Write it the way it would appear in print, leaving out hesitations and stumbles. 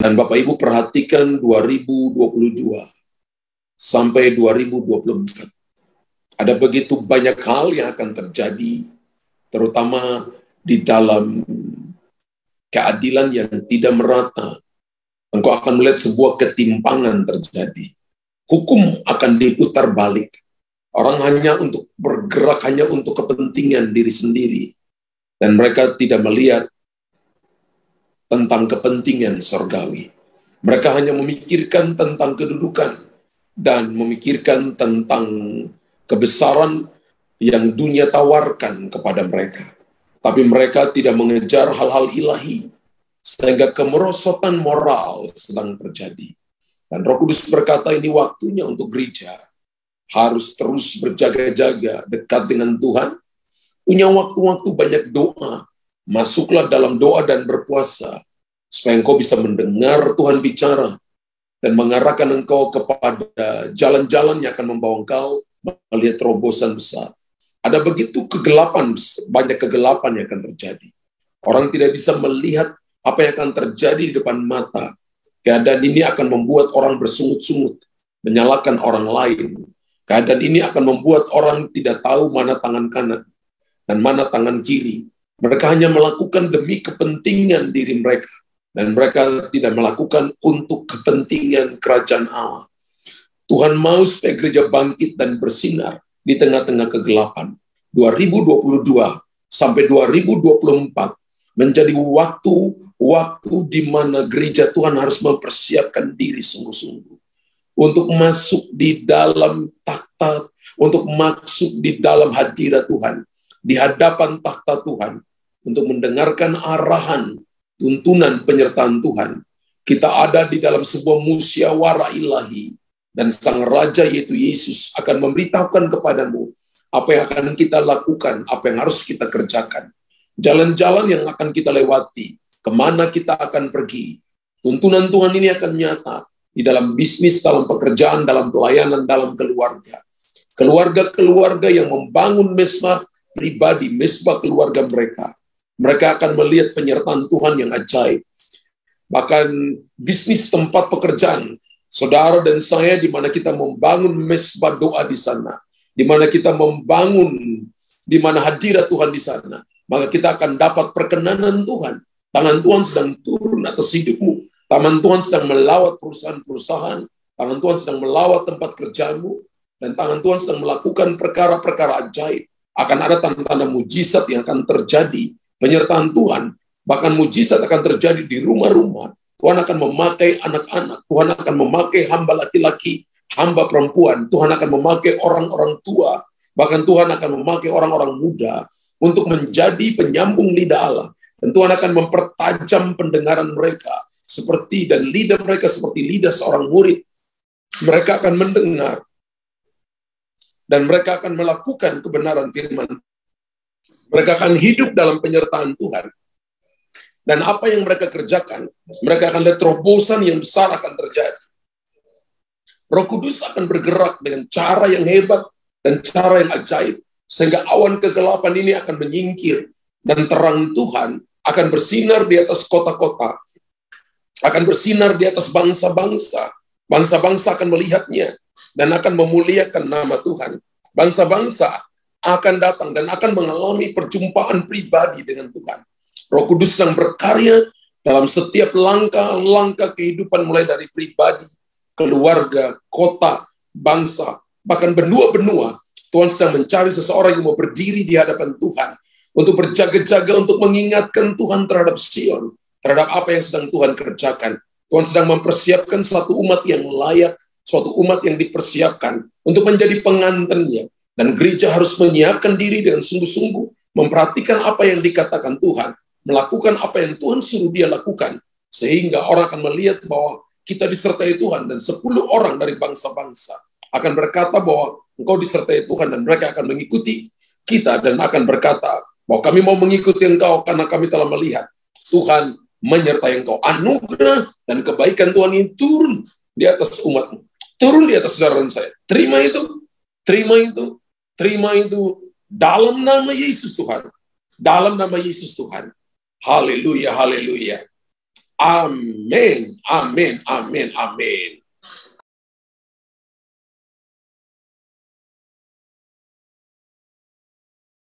Dan Bapak Ibu perhatikan 2022 sampai 2024. Ada begitu banyak hal yang akan terjadi, terutama di dalam keadilan yang tidak merata. Engkau akan melihat sebuah ketimpangan terjadi. Hukum akan diputar balik. Orang hanya untuk bergerak, hanya untuk kepentingan diri sendiri. Dan mereka tidak melihat tentang kepentingan surgawi. Mereka hanya memikirkan tentang kedudukan dan memikirkan tentang kebesaran yang dunia tawarkan kepada mereka. Tapi mereka tidak mengejar hal-hal ilahi, sehingga kemerosotan moral sedang terjadi. Dan Roh Kudus berkata ini waktunya untuk gereja harus terus berjaga-jaga dekat dengan Tuhan, punya waktu-waktu banyak doa, masuklah dalam doa dan berpuasa, supaya engkau bisa mendengar Tuhan bicara, dan mengarahkan engkau kepada jalan-jalan yang akan membawa engkau melihat terobosan besar. Ada begitu kegelapan, banyak kegelapan yang akan terjadi. Orang tidak bisa melihat apa yang akan terjadi di depan mata. Keadaan ini akan membuat orang bersungut-sungut, menyalahkan orang lain. Keadaan ini akan membuat orang tidak tahu mana tangan kanan dan mana tangan kiri. Mereka hanya melakukan demi kepentingan diri mereka. Dan mereka tidak melakukan untuk kepentingan kerajaan Allah. Tuhan mau supaya gereja bangkit dan bersinar di tengah-tengah kegelapan. 2022 sampai 2024 menjadi waktu di mana gereja Tuhan harus mempersiapkan diri sungguh-sungguh untuk masuk di dalam takhta, untuk masuk di dalam hadirat Tuhan, di hadapan takhta Tuhan, untuk mendengarkan arahan, tuntunan penyertaan Tuhan. Kita ada di dalam sebuah musyawarah ilahi, dan Sang Raja yaitu Yesus akan memberitahukan kepadamu apa yang akan kita lakukan, apa yang harus kita kerjakan, jalan-jalan yang akan kita lewati, kemana kita akan pergi. Tuntunan Tuhan ini akan nyata di dalam bisnis, dalam pekerjaan, dalam pelayanan, dalam keluarga. Keluarga-keluarga yang membangun mesbah pribadi, mesbah keluarga mereka. Mereka akan melihat penyertaan Tuhan yang ajaib. Bahkan bisnis tempat pekerjaan, saudara dan saya, di mana kita membangun mesbah doa di sana, di mana kita membangun, di mana hadirat Tuhan di sana, maka kita akan dapat perkenanan Tuhan. Tangan Tuhan sedang turun atas hidupmu. Tangan Tuhan sedang melawat perusahaan-perusahaan. Tangan Tuhan sedang melawat tempat kerjamu. Dan tangan Tuhan sedang melakukan perkara-perkara ajaib. Akan ada tanda-tanda mujizat yang akan terjadi. Penyertaan Tuhan, bahkan mujizat akan terjadi di rumah-rumah. Tuhan akan memakai anak-anak. Tuhan akan memakai hamba laki-laki, hamba perempuan. Tuhan akan memakai orang-orang tua. Bahkan Tuhan akan memakai orang-orang muda untuk menjadi penyambung lidah Allah. Dan Tuhan akan mempertajam pendengaran mereka seperti, dan lidah mereka seperti lidah seorang murid. Mereka akan mendengar dan mereka akan melakukan kebenaran firman. Mereka akan hidup dalam penyertaan Tuhan. Dan apa yang mereka kerjakan, mereka akan lihat terobosan yang besar akan terjadi. Roh Kudus akan bergerak dengan cara yang hebat dan cara yang ajaib, sehingga awan kegelapan ini akan menyingkir, dan terang Tuhan akan bersinar di atas kota-kota, akan bersinar di atas bangsa-bangsa. Bangsa-bangsa akan melihatnya dan akan memuliakan nama Tuhan. Bangsa-bangsa akan datang dan akan mengalami perjumpaan pribadi dengan Tuhan. Roh Kudus sedang berkarya dalam setiap langkah-langkah kehidupan, mulai dari pribadi, keluarga, kota, bangsa, bahkan benua-benua. Tuhan sedang mencari seseorang yang mau berdiri di hadapan Tuhan untuk berjaga-jaga, untuk mengingatkan Tuhan terhadap Sion, terhadap apa yang sedang Tuhan kerjakan. Tuhan sedang mempersiapkan satu umat yang layak, suatu umat yang dipersiapkan untuk menjadi pengantennya. Dan gereja harus menyiapkan diri dengan sungguh-sungguh, memperhatikan apa yang dikatakan Tuhan, melakukan apa yang Tuhan suruh dia lakukan, sehingga orang akan melihat bahwa kita disertai Tuhan, dan 10 orang dari bangsa-bangsa akan berkata bahwa engkau disertai Tuhan, dan mereka akan mengikuti kita dan akan berkata bahwa kami mau mengikuti engkau karena kami telah melihat Tuhan menyertai engkau. Anugerah dan kebaikan Tuhan ini turun di atas umatmu, turun di atas saudara saya. Terima itu, terima itu, terima itu dalam nama Yesus Tuhan. Dalam nama Yesus Tuhan. Haleluya, haleluya. Amin, amin, amin, amin.